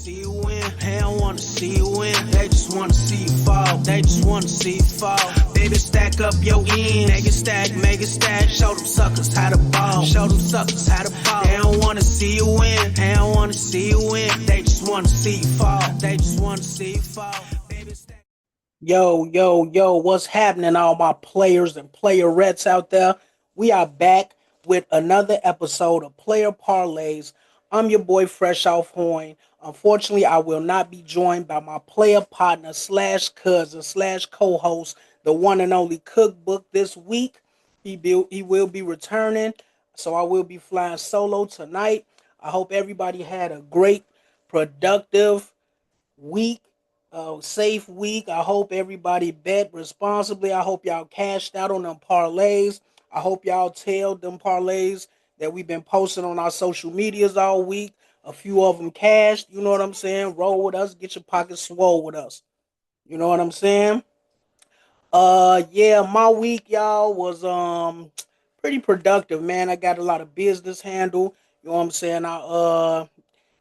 see you win. They don't wanna see you win. They just wanna see you fall. They just wanna see you fall. Baby, stack up your ends. Make it stack. Show them suckers how to ball. Show them suckers how to ball. They don't wanna see you win. They don't wanna see you win. They just wanna see you fall. They just wanna see you fall. Baby, stack. Yo, what's happening, all my players and playerettes out there? We are back with another episode of Player Parlays. I'm your boy, Fresh Off Horn. Unfortunately, I will not be joined by my player partner slash cousin slash co-host, the one and only Cookbook this week. He will be returning, so I will be flying solo tonight. I hope everybody had a great, productive week, safe week. I hope everybody bet responsibly. I hope y'all cashed out on them parlays. I hope y'all tailed them parlays that we've been posting on our social medias all week. A few of them cashed. You know what I'm saying? Roll with us. Get your pockets swole with us. You know what I'm saying? Yeah, my week, y'all, was pretty productive, man. I got a lot of business handle. You know what I'm saying? I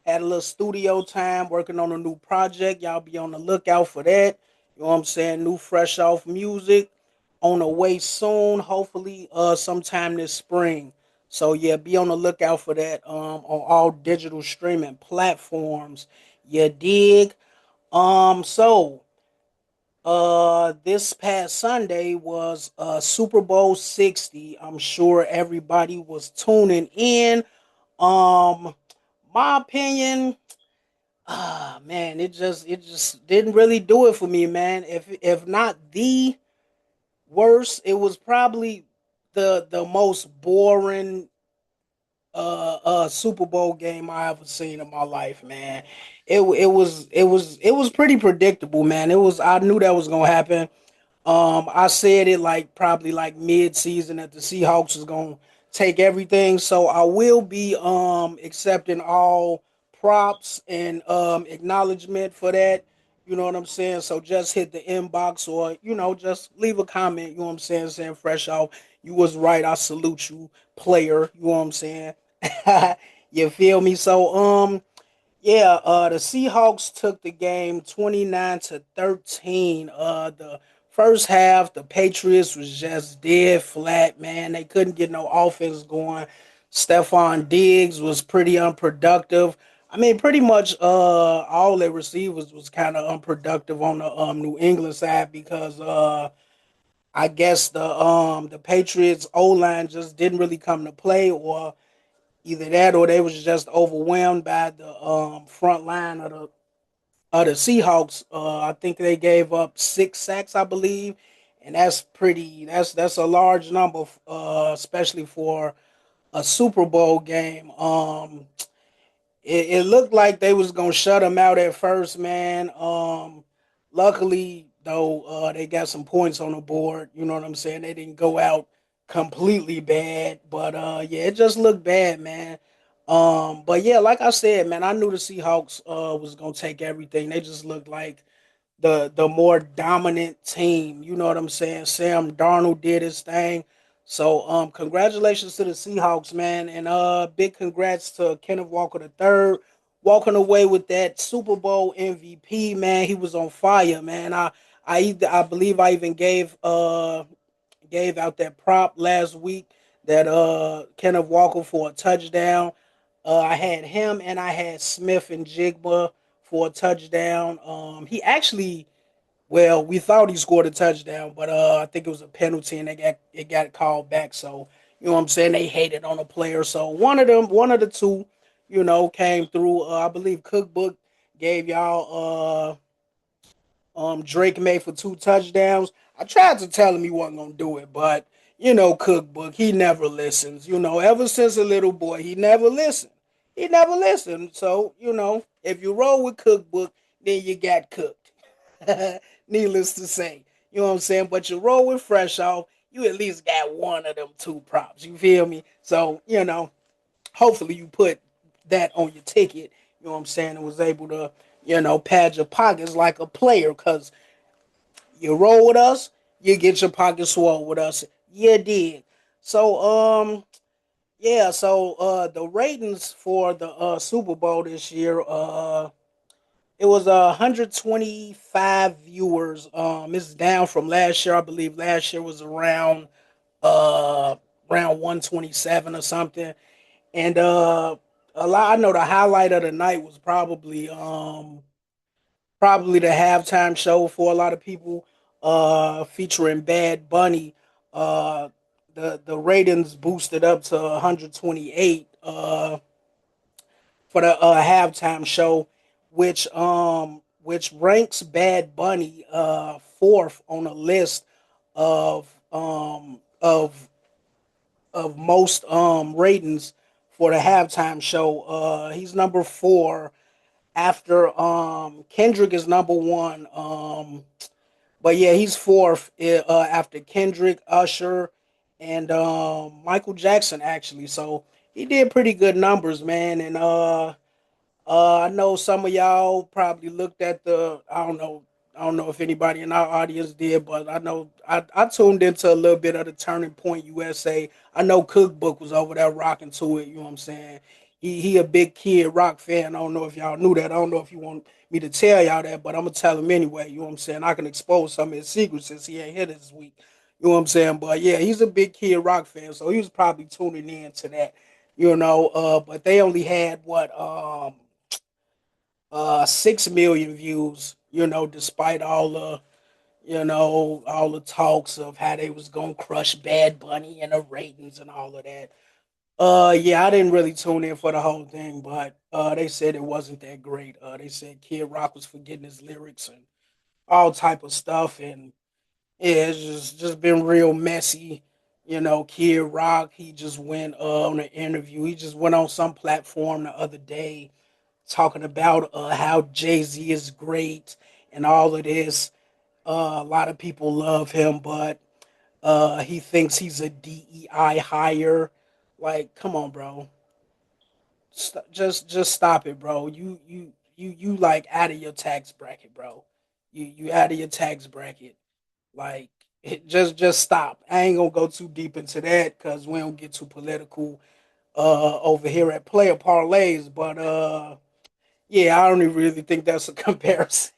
had a little studio time working on a new project. Y'all be on the lookout for that. You know what I'm saying? New fresh off music on the way soon. Hopefully sometime this spring. So yeah, be on the lookout for that on all digital streaming platforms. You dig? So this past Sunday was Super Bowl 60. I'm sure everybody was tuning in. Um my opinion, man, it just didn't really do it for me, man. If not the worst, it was probably the most boring Super Bowl game I ever seen in my life, man. It was pretty predictable, man. It was I knew that was gonna happen. I said it like probably like mid season that the Seahawks was gonna take everything. So I will be accepting all props and acknowledgement for that. You know what I'm saying? So just hit the inbox or, just leave a comment, you know what I'm saying fresh off. You was right, I salute you, player, you know what I'm saying? You feel me? So yeah, the Seahawks took the game 29-13. The first half, the Patriots was just dead flat, man. They couldn't get no offense going. Stephon Diggs was pretty unproductive. I mean, pretty much all their receivers was kind of unproductive on the New England side because I guess the Patriots O line just didn't really come to play, or either that or they was just overwhelmed by the front line of the Seahawks. I think they gave up 6 sacks, I believe, and that's pretty. That's a large number, especially for a Super Bowl game. It looked like they was gonna shut them out at first, man. Luckily, though, they got some points on the board. You know what I'm saying? They didn't go out completely bad, but yeah, it just looked bad, man. But yeah, like I said, man, I knew the Seahawks was gonna take everything. They just looked like the more dominant team. You know what I'm saying? Sam Darnold did his thing. So congratulations to the Seahawks, man, and big congrats to Kenneth Walker the third, walking away with that Super Bowl MVP, man. He was on fire, man. I believe I even gave out that prop last week that Kenneth Walker for a touchdown. I had him and I had Smith and Jigba for a touchdown. He actually, well, we thought he scored a touchdown, but I think it was a penalty and it got called back. So you know what I'm saying? They hated on a player. So one of the two, came through. I believe Cookbook gave y'all Drake May for 2 touchdowns. I tried to tell him he wasn't gonna do it, but Cookbook, he never listens. Ever since a little boy, he never listened. He never listened. So, if you roll with Cookbook, then you got cooked. Needless to say. You know what I'm saying? But you roll with Fresh Off, you at least got one of them two props. You feel me? So, hopefully you put that on your ticket. You know what I'm saying? And was able to, pad your pockets like a player. Because you roll with us, you get your pockets swole with us. You did. So, yeah, so the ratings for the Super Bowl this year, It was 125 viewers. It's down from last year. I believe last year was uh around 127 or something. And a lot. I know the highlight of the night was probably the halftime show for a lot of people, featuring Bad Bunny. Uh, the ratings boosted up to 128 for the halftime show, which ranks Bad Bunny fourth on a list of of most ratings for the halftime show. He's number four after Kendrick is number one. But yeah, he's fourth after Kendrick, Usher, and Michael Jackson actually. So he did pretty good numbers, man. And I know some of y'all probably looked at the. I don't know if anybody in our audience did, but I know I tuned into a little bit of the Turning Point USA. I know Cookbook was over there rocking to it. You know what I'm saying? He a big Kid Rock fan. I don't know if y'all knew that. I don't know if you want me to tell y'all that, but I'm gonna tell him anyway. You know what I'm saying? I can expose some of his secrets since he ain't here this week. You know what I'm saying? But yeah, he's a big Kid Rock fan, so he was probably tuning in to that. But they only had what 6 million views, despite all the talks of how they was gonna crush Bad Bunny and the ratings and all of that. Yeah, I didn't really tune in for the whole thing, but they said it wasn't that great. They said Kid Rock was forgetting his lyrics and all type of stuff, and yeah, it's just been real messy. Kid Rock, he just went on an interview. He just went on some platform the other day talking about how Jay Z is great and all of this. A lot of people love him, but he thinks he's a DEI hire. Like, come on, bro. Just stop it, bro. You like out of your tax bracket, bro. You out of your tax bracket. Like, just stop. I ain't gonna go too deep into that because we don't get too political over here at Player Parlays, but yeah, I don't even really think that's a comparison.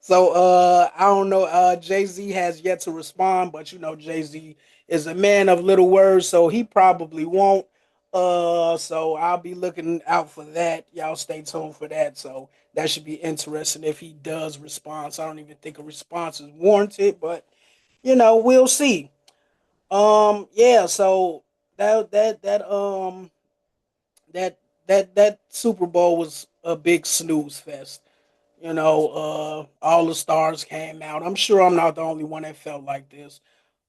So I don't know. Jay Z has yet to respond, but Jay Z is a man of little words, so he probably won't. So I'll be looking out for that. Y'all stay tuned for that. So that should be interesting if he does respond. So I don't even think a response is warranted, but we'll see. Yeah. So that that that that that Super Bowl was a big snooze fest. All the stars came out. I'm sure I'm not the only one that felt like this.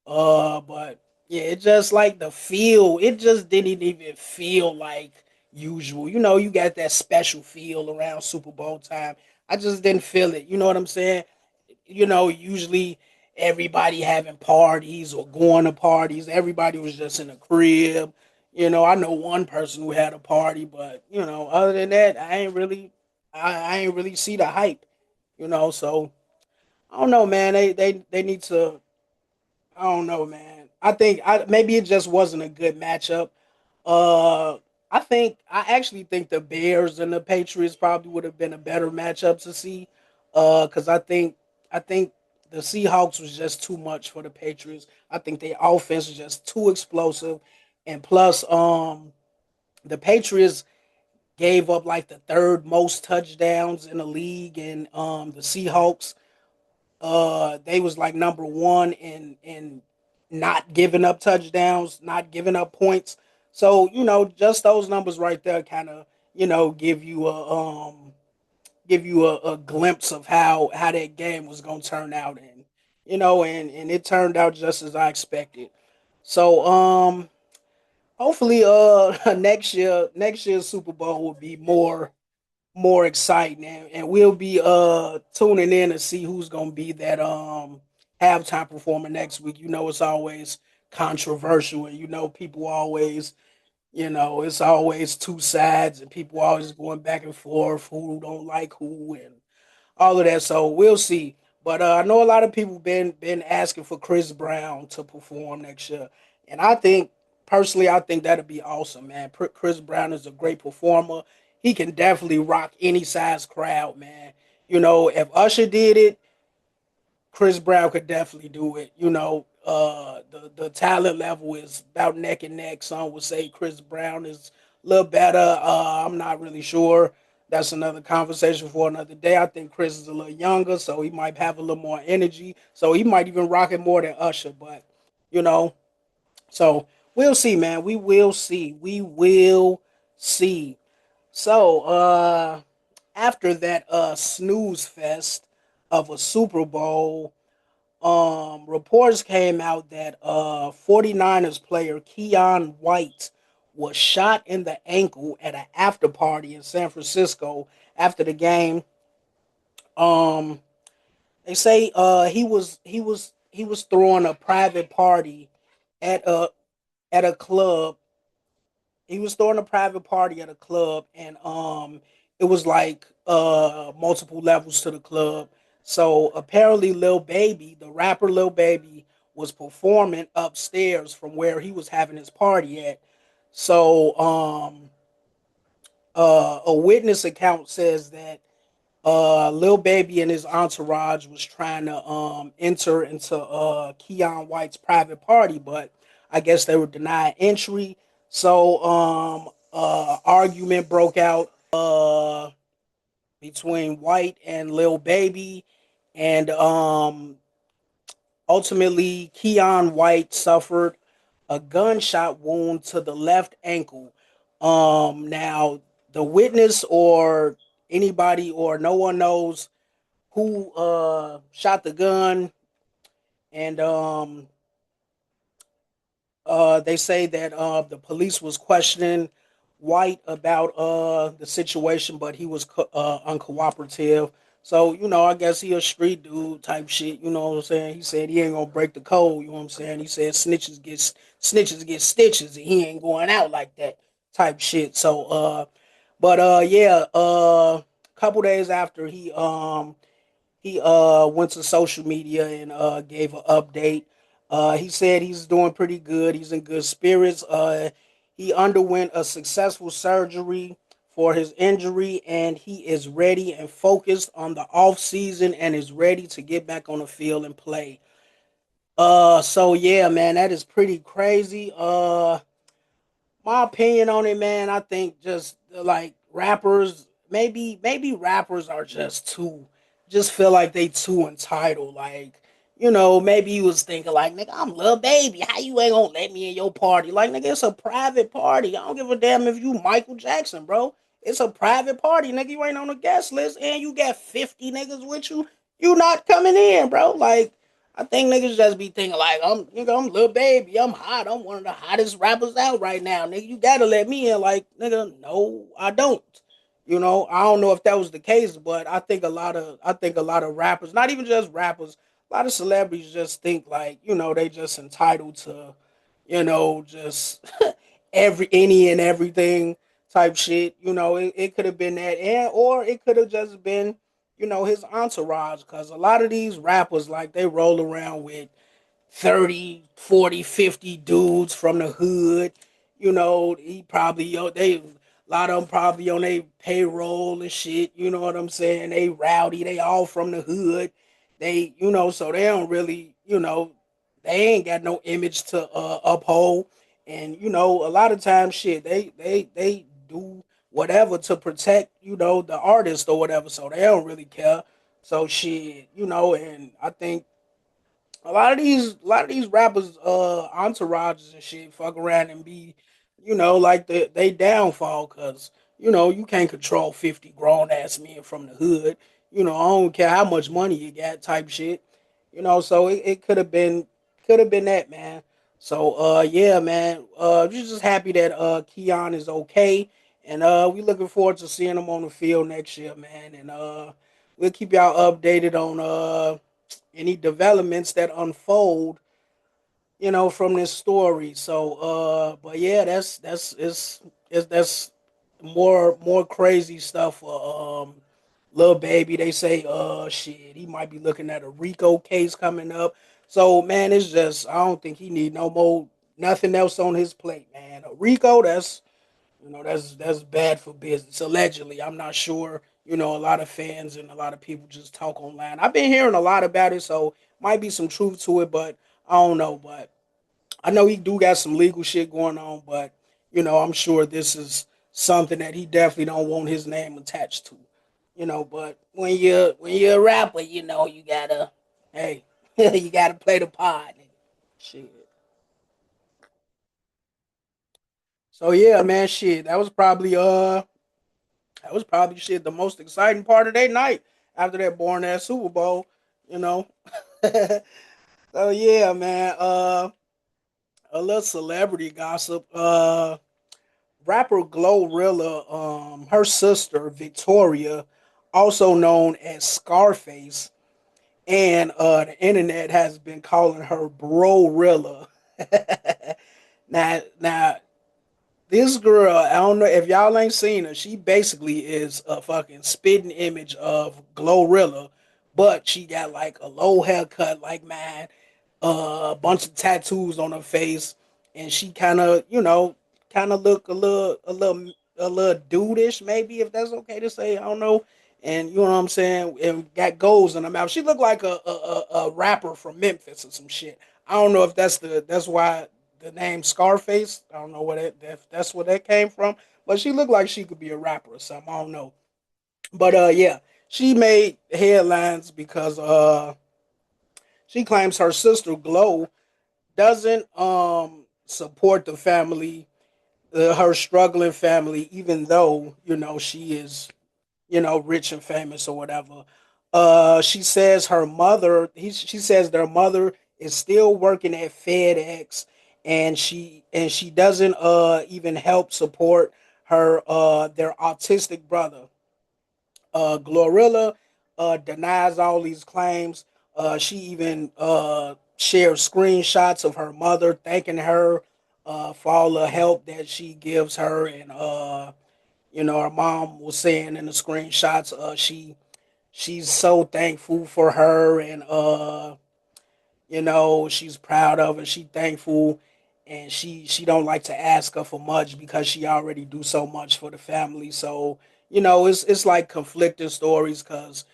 But yeah, it just like the feel. It just didn't even feel like usual. You got that special feel around Super Bowl time. I just didn't feel it. You know what I'm saying? Usually everybody having parties or going to parties. Everybody was just in a crib. I know one person who had a party, but other than that, I ain't really see the hype. So I don't know, man. They need to. I don't know, man. Maybe it just wasn't a good matchup. Uh, I actually think the Bears and the Patriots probably would have been a better matchup to see. Because I think the Seahawks was just too much for the Patriots. I think their offense was just too explosive, and plus, the Patriots gave up like the third most touchdowns in the league, and the Seahawks they was like number one in not giving up touchdowns, not giving up points. So just those numbers right there kind of give you a glimpse of how that game was gonna turn out, and and it turned out just as I expected. So hopefully next year's Super Bowl will be more exciting, and we'll be tuning in to see who's gonna be that halftime performer next week. It's always controversial, and people always it's always two sides, and people always going back and forth who don't like who and all of that. So we'll see. But I know a lot of people been asking for Chris Brown to perform next year, and I think that'd be awesome, man. Chris Brown is a great performer. He can definitely rock any size crowd, man. If Usher did it, Chris Brown could definitely do it. The talent level is about neck and neck. Some would say Chris Brown is a little better. I'm not really sure. That's another conversation for another day. I think Chris is a little younger, so he might have a little more energy. So he might even rock it more than Usher. But you know, so we'll see, man. We will see. We will see. So after that snooze fest of a Super Bowl, reports came out that 49ers player Keon White was shot in the ankle at an after party in San Francisco after the game. Um, they say he was throwing a private party at a club. He was throwing a private party at a club, and it was like multiple levels to the club. So apparently Lil Baby, the rapper Lil Baby, was performing upstairs from where he was having his party at. So a witness account says that Lil Baby and his entourage was trying to enter into Keon White's private party, but I guess they were denied entry. So argument broke out between White and Lil Baby, and ultimately Keon White suffered a gunshot wound to the left ankle. Now the witness or anybody or no one knows who shot the gun, and they say that the police was questioning White about the situation, but he was uncooperative. So I guess he a street dude type shit. You know what I'm saying? He said he ain't gonna break the code. You know what I'm saying? He said snitches get stitches, and he ain't going out like that type shit. So but yeah, couple days after he went to social media and gave an update. He said he's doing pretty good. He's in good spirits. He underwent a successful surgery for his injury, and he is ready and focused on the off season and is ready to get back on the field and play. So yeah, man, that is pretty crazy. My opinion on it, man, I think just like rappers, maybe rappers are just feel like they too entitled. Like, maybe he was thinking like, nigga, I'm Lil Baby. How you ain't gonna let me in your party? Like, nigga, it's a private party. I don't give a damn if you Michael Jackson, bro. It's a private party, nigga. You ain't on the guest list, and you got 50 niggas with you. You not coming in, bro. Like, I think niggas just be thinking like I'm Lil Baby, I'm hot, I'm one of the hottest rappers out right now, nigga. You gotta let me in, like nigga. No, I don't. I don't know if that was the case, but I think a lot of rappers, not even just rappers, a lot of celebrities just think like they just entitled to just any and everything type shit. It could have been that, and or it could have just been his entourage, because a lot of these rappers like they roll around with 30, 40, 50 dudes from the hood. He probably they a lot of them probably on their payroll and shit. You know what I'm saying? They rowdy. They all from the hood. So they don't really, they ain't got no image to uphold. And a lot of times, shit, they do whatever to protect, the artist or whatever. So they don't really care. So shit, and I think a lot of these rappers entourages and shit fuck around and be like they downfall, because you can't control 50 grown ass men from the hood. I don't care how much money you got type shit. So it could have been that, man. So yeah, man, we're just happy that Keon is okay, and we looking forward to seeing him on the field next year, man. And we'll keep y'all updated on any developments that unfold, from this story. So, but yeah, that's more crazy stuff for Lil Baby. They say, shit, he might be looking at a Rico case coming up. So, man, it's just I don't think he need no more nothing else on his plate, man. A Rico, that's bad for business. Allegedly, I'm not sure. a lot of fans and a lot of people just talk online. I've been hearing a lot about it, so might be some truth to it, but I don't know. But I know he do got some legal shit going on, but I'm sure this is something that he definitely don't want his name attached to. But when you're a rapper, you gotta, hey, you gotta play the part. Shit. So yeah, man, shit. That was probably shit the most exciting part of their night after that boring ass Super Bowl, you know. So yeah, man. A little celebrity gossip. Rapper Glorilla, her sister Victoria, also known as Scarface, and the internet has been calling her Bro-Rilla. Now, this girl, I don't know if y'all ain't seen her. She basically is a fucking spitting image of Glorilla, but she got like a low haircut like mine, a bunch of tattoos on her face, and she kind of look a little dudeish, maybe if that's okay to say. I don't know. And you know what I'm saying, and got goals in her mouth. She looked like a rapper from Memphis or some shit. I don't know if that's why the name Scarface. I don't know what if that's where that came from, but she looked like she could be a rapper or something. I don't know. But yeah, she made headlines because she claims her sister Glow doesn't support the family, her struggling family, even though she is rich and famous or whatever. She says she says their mother is still working at FedEx, and she doesn't even help support her their autistic brother. Glorilla denies all these claims. She even shares screenshots of her mother thanking her for all the help that she gives her, and her mom was saying in the screenshots, she's so thankful for her, and she's proud of her, she thankful, and she don't like to ask her for much because she already do so much for the family. So it's like conflicting stories, because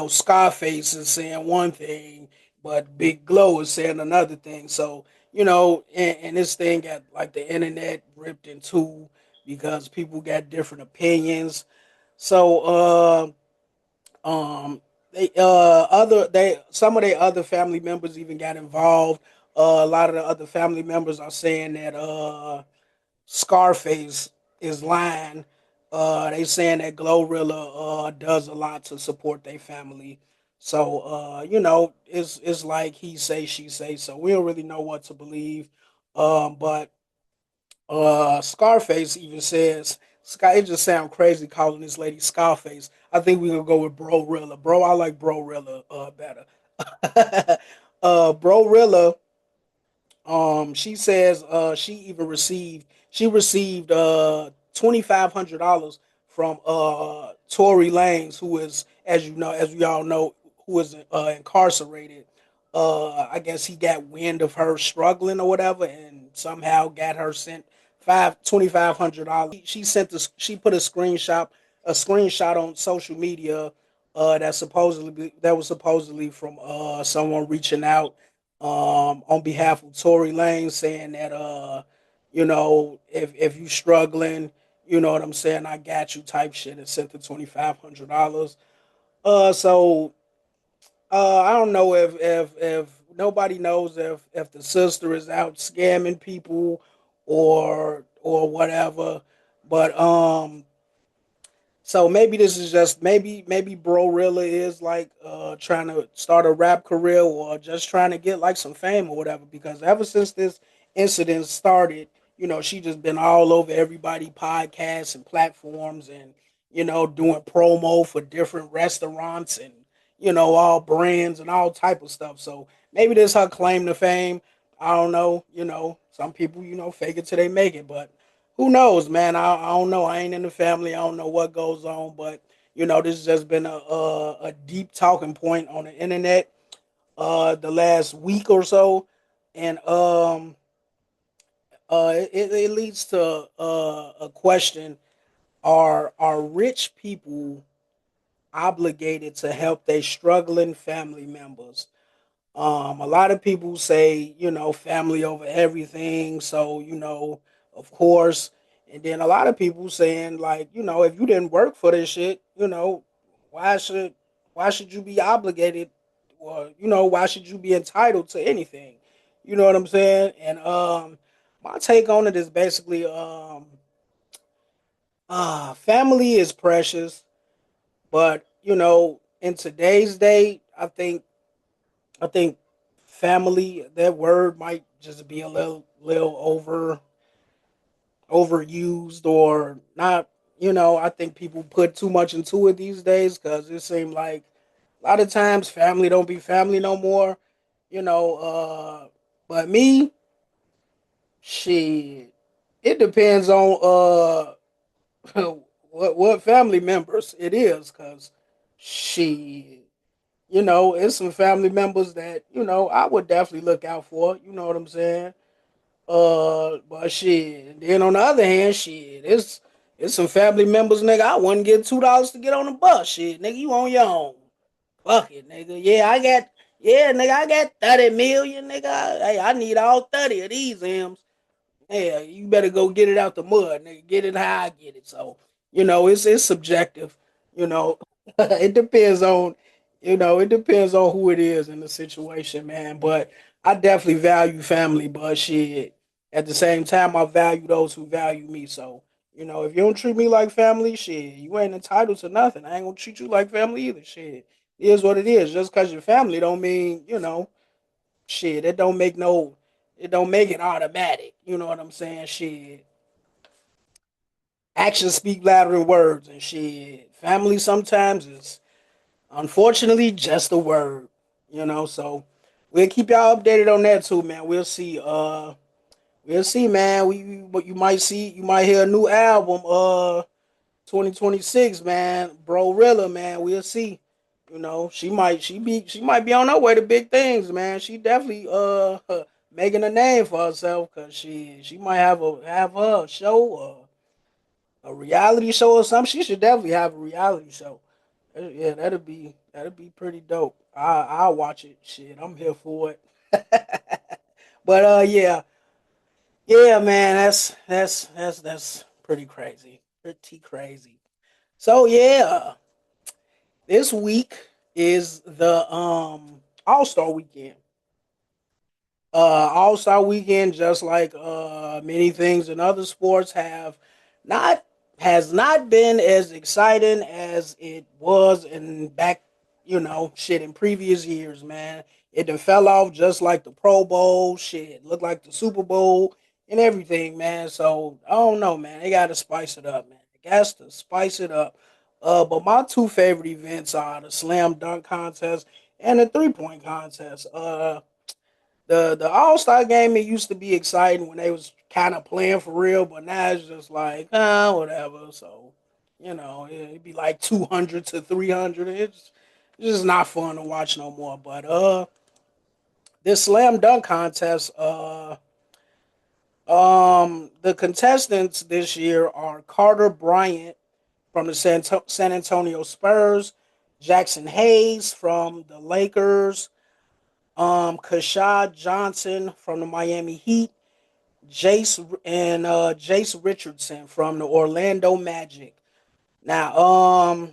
Scarface is saying one thing, but Big Glow is saying another thing. So and this thing got like the internet ripped in two because people got different opinions. So they other they some of their other family members even got involved. A lot of the other family members are saying that Scarface is lying. They saying that Glorilla does a lot to support their family. So it's like he say she say. So we don't really know what to believe. But Scarface even says, Sky. It just sound crazy calling this lady Scarface. I think we gonna go with Bro-Rilla. Bro, I like Bro-Rilla better. Bro-Rilla, she says she received $2,500 from Tory Lanez, who is, as we all know, who is incarcerated. I guess he got wind of her struggling or whatever, and somehow got her sent $2,500. She put a screenshot on social media that was supposedly from someone reaching out on behalf of Tory Lane, saying that if you struggling, you know what I'm saying, I got you type shit, and sent the $2,500. So I don't know if nobody knows if the sister is out scamming people or whatever, but so maybe this is just maybe Bro-Rilla is like trying to start a rap career, or just trying to get like some fame or whatever, because ever since this incident started, she just been all over everybody podcasts and platforms, and doing promo for different restaurants, and all brands and all type of stuff. So maybe this her claim to fame. I don't know. Some people fake it till they make it, but who knows, man? I don't know. I ain't in the family. I don't know what goes on, but this has just been a deep talking point on the internet the last week or so, and it leads to a question: Are rich people obligated to help their struggling family members. A lot of people say, family over everything. So, of course, and then a lot of people saying like, if you didn't work for this shit, why should why should you be obligated, or why should you be entitled to anything? You know what I'm saying? And my take on it is basically family is precious, but in today's day, I think family, that word might just be a little overused or not. I think people put too much into it these days because it seems like a lot of times family don't be family no more. You know, but me, shit, it depends on what family members it is, cause shit, it's some family members that I would definitely look out for. You know what I'm saying? But shit. And then on the other hand, shit, it's some family members, nigga. I wouldn't get $2 to get on the bus. Shit, nigga, you on your own. Fuck it, nigga. Yeah, nigga, I got 30 million, nigga. Hey, I need all 30 of these M's. Yeah, you better go get it out the mud, nigga. Get it how I get it. So, it's subjective. You know, it depends on, it depends on who it is in the situation, man. But I definitely value family, but shit. At the same time, I value those who value me. So, if you don't treat me like family, shit, you ain't entitled to nothing. I ain't gonna treat you like family either. Shit, it is what it is. Just because you're family don't mean, shit, it don't make it automatic. You know what I'm saying? Shit, actions speak louder than words, and shit, family sometimes is unfortunately just a word. So we'll keep y'all updated on that too, man. We'll see. We'll see, man. What you might hear a new album. 2026, man. Bro-Rilla, man. We'll see. She might be on her way to big things, man. She definitely making a name for herself because she might have a show, a reality show or something. She should definitely have a reality show. Yeah, that'd be pretty dope. I'll watch it. Shit, I'm here for it. But yeah, yeah, man. That's pretty crazy. Pretty crazy. So yeah, this week is the All Star Weekend. All Star Weekend, just like many things in other sports, not has not been as exciting as it was in back, shit in previous years. Man, it done fell off just like the Pro Bowl. Shit, looked like the Super Bowl and everything, man. So I don't know, man. They got to spice it up, man. They got to spice it up. But my two favorite events are the slam dunk contest and the 3-point contest. The All Star game, it used to be exciting when they was kind of playing for real, but now it's just like whatever. So it'd be like 200 to 300. It's just not fun to watch no more. But this slam dunk contest, the contestants this year are Carter Bryant from the San Antonio Spurs, Jackson Hayes from the Lakers, Kashad Johnson from the Miami Heat, Jace Richardson from the Orlando Magic. Now,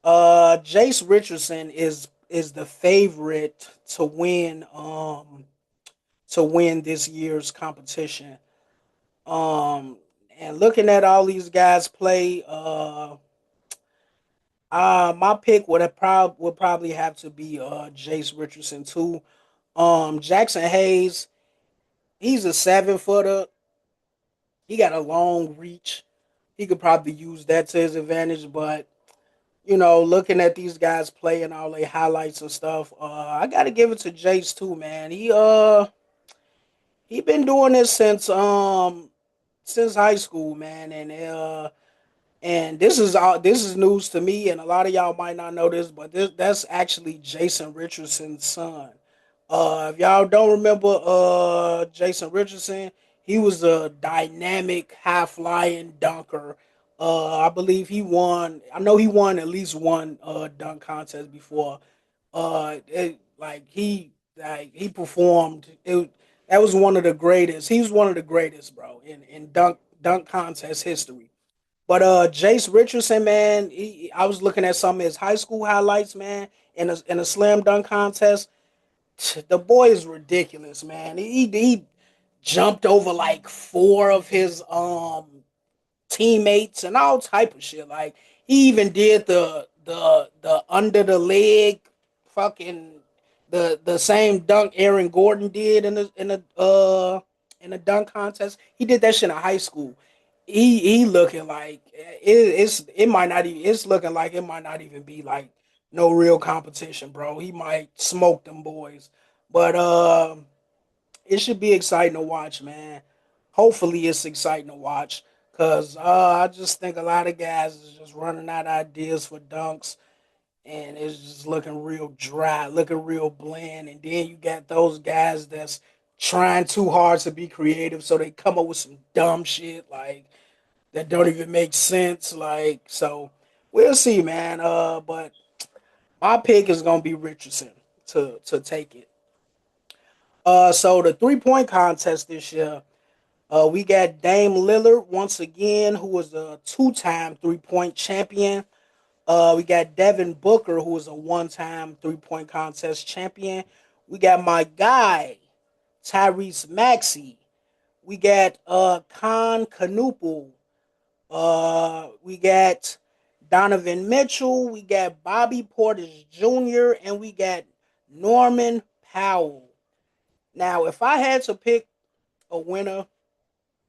Jace Richardson is the favorite to win this year's competition. Um, and looking at all these guys play, my pick would probably have to be Jace Richardson too. Jackson Hayes, he's a 7 footer. He got a long reach. He could probably use that to his advantage. But looking at these guys play and all their highlights and stuff, I got to give it to Jace too, man. He been doing this since high school, man, and this is news to me, and a lot of y'all might not know this, but that's actually Jason Richardson's son. If y'all don't remember Jason Richardson, he was a dynamic, high flying dunker. I believe he won. I know he won at least one dunk contest before. He performed. That was one of the greatest. He was one of the greatest, bro, in dunk contest history. But Jace Richardson, man, I was looking at some of his high school highlights, man, in a slam dunk contest. The boy is ridiculous, man. He jumped over like four of his teammates and all type of shit. Like he even did the under the leg fucking the same dunk Aaron Gordon did in the dunk contest. He did that shit in high school. He looking like it might not even it's looking like it might not even be like no real competition, bro. He might smoke them boys. But it should be exciting to watch, man. Hopefully, it's exciting to watch because I just think a lot of guys is just running out of ideas for dunks, and it's just looking real dry, looking real bland. And then you got those guys that's trying too hard to be creative, so they come up with some dumb shit like that don't even make sense. Like so, we'll see, man. But my pick is gonna be Richardson to take it. So the 3 point contest this year. We got Dame Lillard once again, who was a two-time 3 point champion. We got Devin Booker, who was a one-time 3 point contest champion. We got my guy Tyrese Maxey. We got Khan Canuple. We got Donovan Mitchell. We got Bobby Portis Jr. and we got Norman Powell. Now, if I had to pick a winner,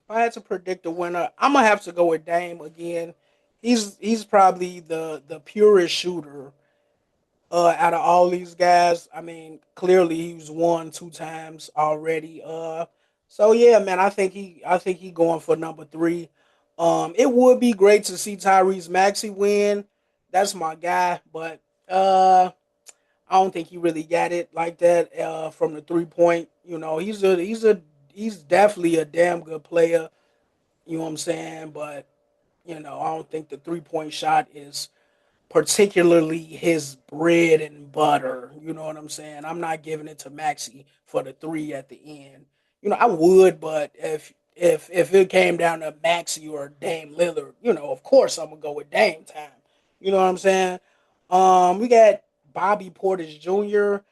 if I had to predict a winner, I'm gonna have to go with Dame again. He's probably the purest shooter out of all these guys. I mean, clearly he's won two times already. So yeah, man, I think he going for number three. It would be great to see Tyrese Maxey win. That's my guy, but I don't think he really got it like that from the 3 point. He's definitely a damn good player. You know what I'm saying? But I don't think the 3 point shot is particularly his bread and butter. You know what I'm saying? I'm not giving it to Maxi for the three at the end. I would, but if it came down to Maxi or Dame Lillard, of course I'm gonna go with Dame time. You know what I'm saying? We got Bobby Portis Jr.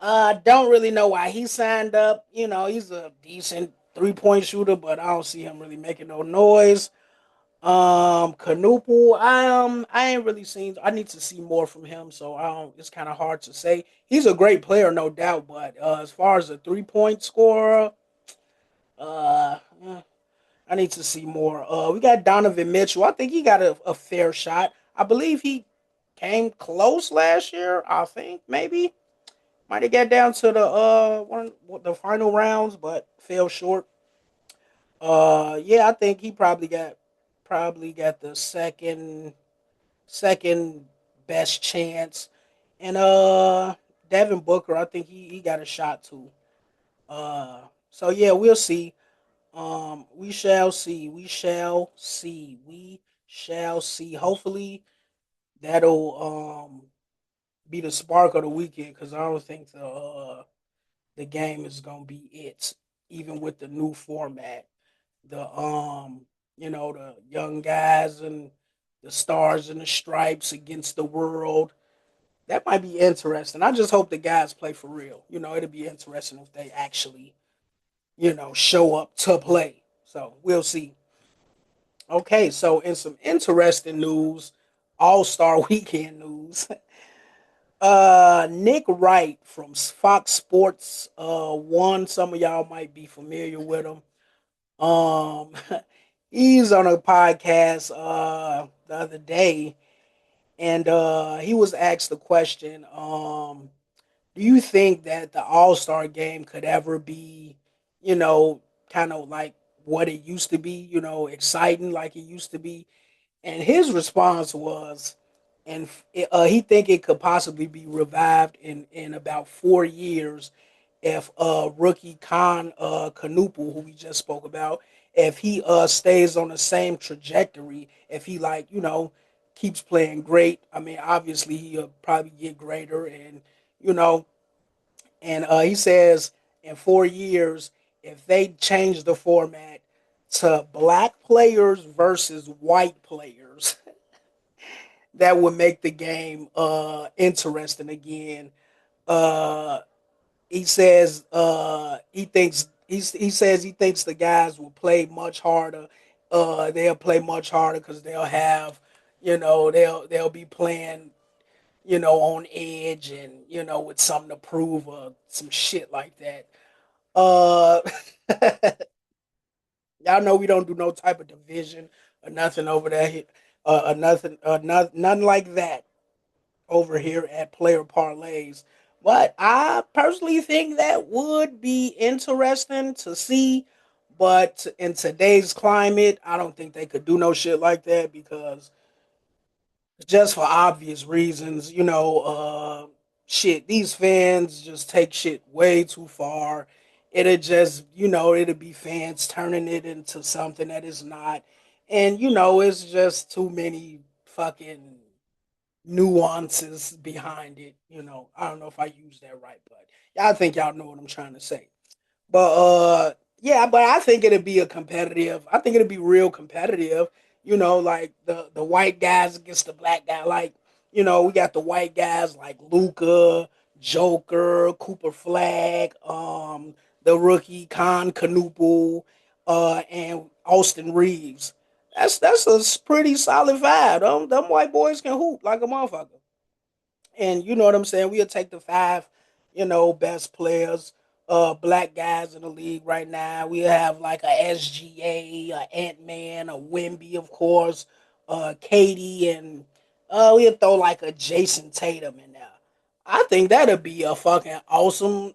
Don't really know why he signed up. He's a decent 3 point shooter, but I don't see him really making no noise. Canuple, I ain't really seen. I need to see more from him, so I don't. It's kind of hard to say. He's a great player, no doubt, but as far as a 3 point scorer, eh, I need to see more. We got Donovan Mitchell. I think he got a fair shot. I believe he came close last year. I think maybe might have got down to the final rounds, but fell short. Yeah, I think he probably got the second best chance. And Devin Booker, I think he got a shot too. So yeah, we'll see. We shall see. We shall see. We shall see. Hopefully that'll be the spark of the weekend because I don't think the game is gonna be it, even with the new format. The young guys and the stars and the stripes against the world. That might be interesting. I just hope the guys play for real. It'll be interesting if they actually, show up to play. So we'll see. Okay, so in some interesting news, All Star Weekend news, Nick Wright from Fox Sports, one. Some of y'all might be familiar with him. Um, he's on a podcast the other day, and he was asked the question: Do you think that the All Star Game could ever be, kind of like what it used to be? Exciting like it used to be? And his response was, and he think it could possibly be revived in about 4 years if rookie Khan Canuple, who we just spoke about, if he stays on the same trajectory, if he like keeps playing great. I mean, obviously he'll probably get greater, and you know, and he says in 4 years, if they change the format to black players versus white players, that would make the game interesting again. Uh, he says he thinks the guys will play much harder. They'll play much harder because they'll have, they'll be playing, on edge and with something to prove or some shit like that. Uh, y'all know we don't do no type of division or nothing over there. Nothing like that over here at Player Parlays. But I personally think that would be interesting to see. But in today's climate, I don't think they could do no shit like that because just for obvious reasons, shit, these fans just take shit way too far. It'll just, it'll be fans turning it into something that is not. And, it's just too many fucking nuances behind it. I don't know if I use that right, but I think y'all know what I'm trying to say. But yeah, but I think it'd be a competitive. I think it'd be real competitive. Like the white guys against the black guy. Like we got the white guys like Luca, Joker, Cooper Flag, the rookie Khan Canoopul, and Austin Reeves. That's a pretty solid vibe. Them white boys can hoop like a motherfucker. And you know what I'm saying? We'll take the five, best players, black guys in the league right now. We have like a SGA, a Ant Man, a Wimby, of course, Katie, and we'll throw like a Jason Tatum in there. I think that'd be a fucking awesome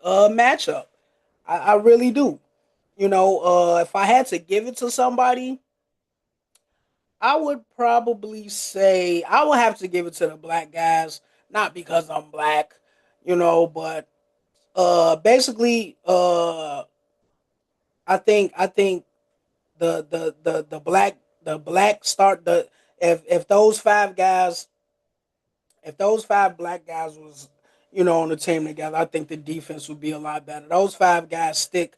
matchup. I really do. If I had to give it to somebody, I would probably say I would have to give it to the black guys, not because I'm black, but basically I think the black start the if those five guys if those five black guys was on the team together, I think the defense would be a lot better. Those five guys stick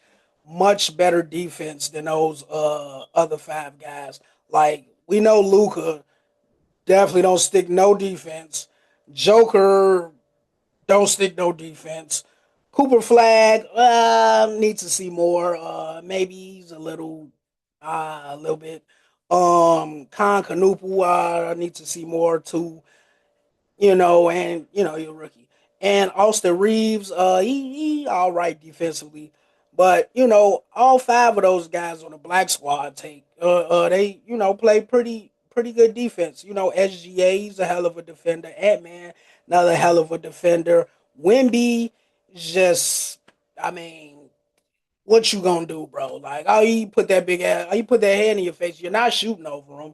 much better defense than those other five guys. Like we know Luca definitely don't stick no defense. Joker don't stick no defense. Cooper Flag needs to see more. Maybe he's a little bit. Khan Kanupu, I need to see more too. And you're a rookie. And Austin Reeves, he all right defensively, but all five of those guys on the black squad they play pretty good defense. SGA, he's a hell of a defender. Ant Man, another hell of a defender. Wimby, just I mean, what you gonna do, bro? Like, oh, you put that big ass, you put that hand in your face. You're not shooting over him.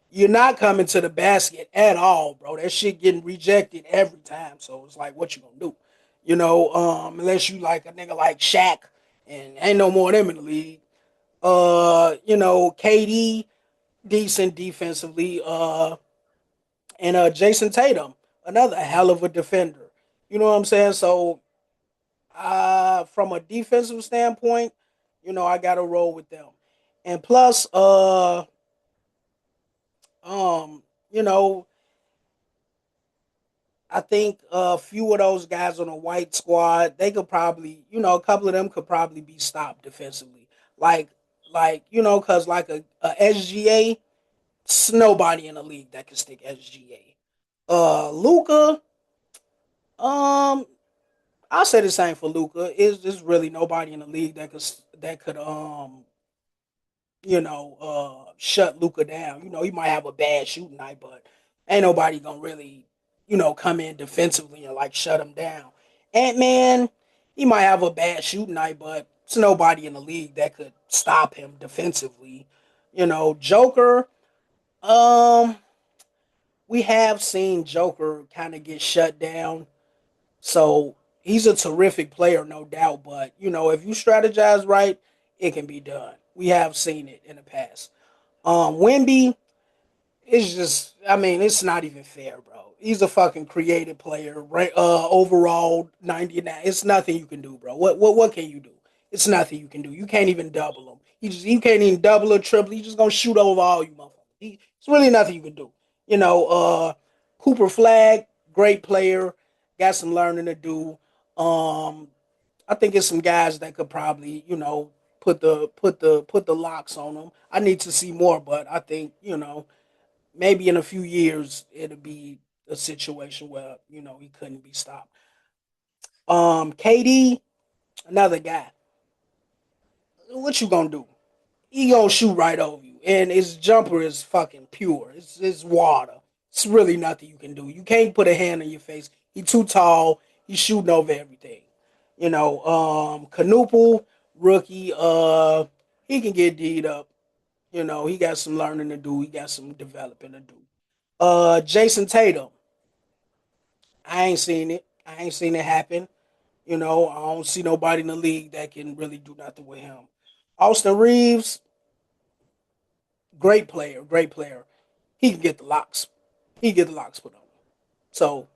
You're not coming to the basket at all, bro. That shit getting rejected every time. So it's like, what you gonna do? Unless you like a nigga like Shaq, and ain't no more of them in the league. KD decent defensively. And Jason Tatum, another hell of a defender. You know what I'm saying? So, from a defensive standpoint, I got to roll with them. And plus, um, you know, I think a few of those guys on the white squad, they could probably, a couple of them could probably be stopped defensively. Like, cause like a SGA, it's nobody in the league that can stick SGA. Luca, um, I'll say the same for Luca. Is there's really nobody in the league that could shut Luca down. He might have a bad shooting night, but ain't nobody gonna really, come in defensively and like shut him down. Ant Man, he might have a bad shooting night, but it's nobody in the league that could stop him defensively. Joker, um, we have seen Joker kind of get shut down. So he's a terrific player, no doubt. But if you strategize right, it can be done. We have seen it in the past. Wimby, it's just, I mean, it's not even fair, bro. He's a fucking creative player, right? Overall 99. It's nothing you can do, bro. What can you do? It's nothing you can do. You can't even double him. You can't even double or triple. He's just gonna shoot over all you motherfuckers. It's really nothing you can do. You know, Cooper Flag, great player, got some learning to do. Um, I think it's some guys that could probably, put the locks on them. I need to see more, but I think, maybe in a few years it'll be a situation where he couldn't be stopped. KD, another guy. What you gonna do? He gonna shoot right over you, and his jumper is fucking pure. It's water. It's really nothing you can do. You can't put a hand on your face. He too tall. He's shooting over everything. Canoople, rookie. He can get D'd up. He got some learning to do. He got some developing to do. Jason Tatum. I ain't seen it. I ain't seen it happen. I don't see nobody in the league that can really do nothing with him. Austin Reeves, great player, great player. He can get the locks. He can get the locks put on. So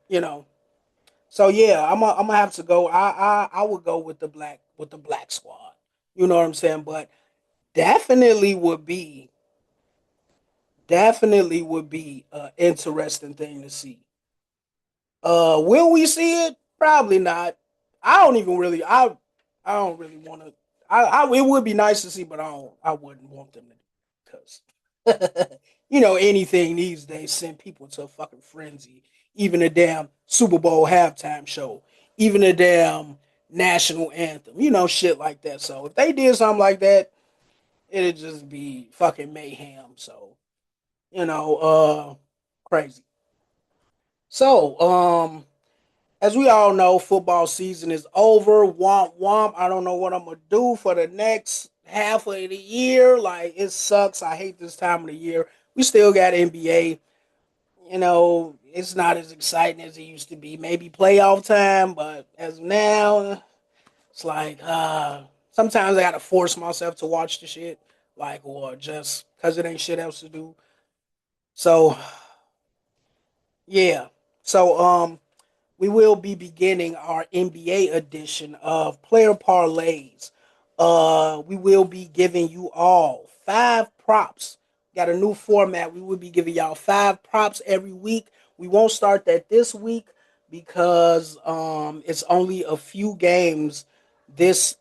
so yeah, I'm gonna have to go. I would go with the black squad. You know what I'm saying? But definitely would be definitely would be an interesting thing to see. Will we see it? Probably not. I don't even really. I don't really want to. It would be nice to see, but I don't. I wouldn't want them to because anything these days send people to a fucking frenzy. Even a damn Super Bowl halftime show, even a damn national anthem. Shit like that. So if they did something like that, it'd just be fucking mayhem. So you know, crazy. So as we all know, football season is over. Womp womp. I don't know what I'm gonna do for the next half of the year. Like it sucks. I hate this time of the year. We still got NBA. It's not as exciting as it used to be. Maybe playoff time, but as of now, it's like sometimes I gotta force myself to watch the shit, like or just because it ain't shit else to do. So yeah. So we will be beginning our NBA edition of Player Parlays. We will be giving you all five props. Got a new format. We will be giving y'all five props every week. We won't start that this week because it's only a few games this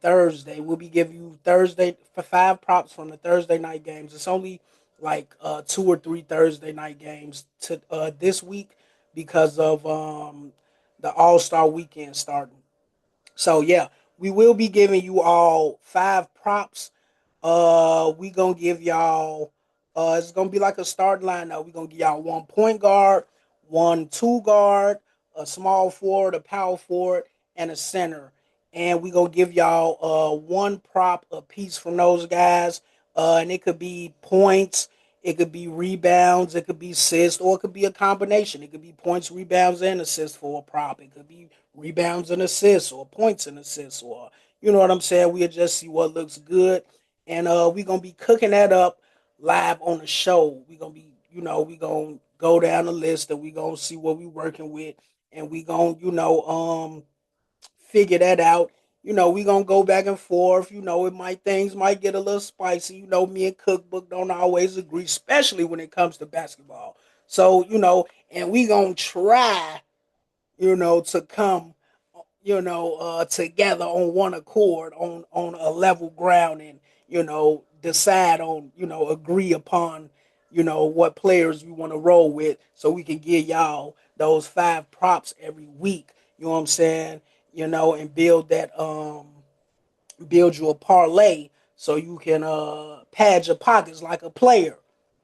Thursday. We'll be giving you Thursday for five props from the Thursday night games. It's only like two or three Thursday night games to this week because of the All Star weekend starting. So yeah, we will be giving you all five props. We gonna give y'all. It's gonna be like a start lineup. We gonna give y'all one point guard, one two guard, a small forward, a power forward, and a center. And we gonna give y'all one prop a piece from those guys. And it could be points, it could be rebounds, it could be assists, or it could be a combination. It could be points, rebounds, and assists for a prop. It could be rebounds and assists, or points and assists, or you know what I'm saying. We'll just see what looks good, and we're gonna be cooking that up live on the show. We're gonna be, we gonna go down the list and we gonna see what we working with, and we gonna, figure that out. We gonna go back and forth. It might things might get a little spicy. Me and Cookbook don't always agree, especially when it comes to basketball. So, and we gonna try, to come, together on one accord, on a level ground, and decide on, agree upon, what players we want to roll with, so we can give y'all those five props every week. You know what I'm saying? And build you a parlay so you can pad your pockets like a player.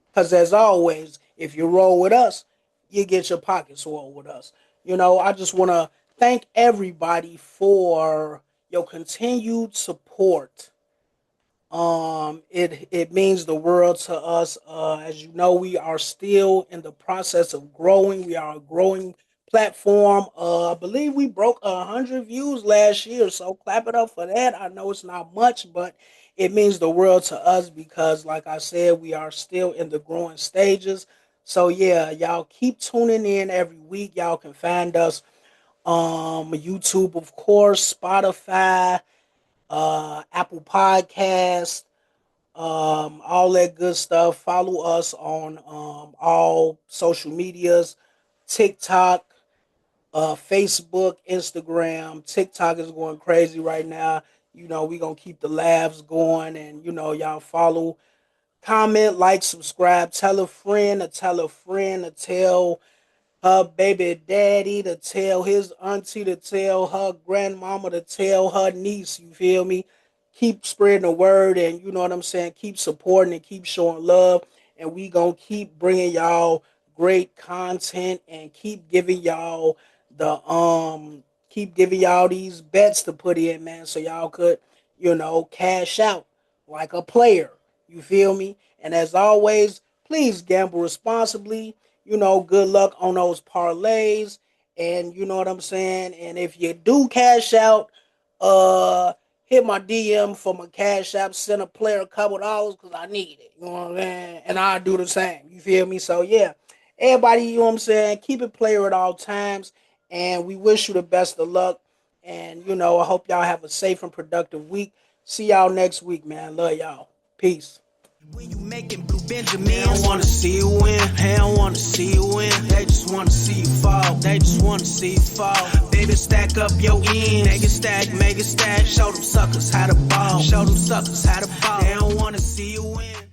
Because as always, if you roll with us, you get your pockets rolled with us. I just want to thank everybody for your continued support. It means the world to us. As you know, we are still in the process of growing. We are a growing platform. I believe we broke 100 views last year, so clap it up for that. I know it's not much, but it means the world to us because, like I said, we are still in the growing stages. So yeah, y'all keep tuning in every week. Y'all can find us YouTube, of course, Spotify, Apple Podcast, all that good stuff. Follow us on all social medias, TikTok, Facebook, Instagram. TikTok is going crazy right now. You know, we gonna keep the laughs going, and y'all follow, comment, like, subscribe, tell a friend, to tell a friend, to tell her baby daddy, to tell his auntie, to tell her grandmama, to tell her niece. You feel me? Keep spreading the word, and you know what I'm saying. Keep supporting and keep showing love, and we gonna keep bringing y'all great content and keep giving y'all these bets to put in, man, so y'all could cash out like a player. You feel me? And as always, please gamble responsibly. Good luck on those parlays. And you know what I'm saying? And if you do cash out, uh hit my DM for my cash app, send a player a couple dollars because I need it. You know what I'm saying? And I'll do the same. You feel me? So yeah. Everybody, you know what I'm saying? Keep it player at all times. And we wish you the best of luck. And I hope y'all have a safe and productive week. See y'all next week, man. Love y'all. Peace. When you making blue Benjamin, they don't wanna see you win. They don't wanna see you win. They just wanna see you fall. They just wanna see you fall. Baby, stack up your ends. Make it stack. Show them suckers how to ball. Show them suckers how to ball. They don't wanna see you win.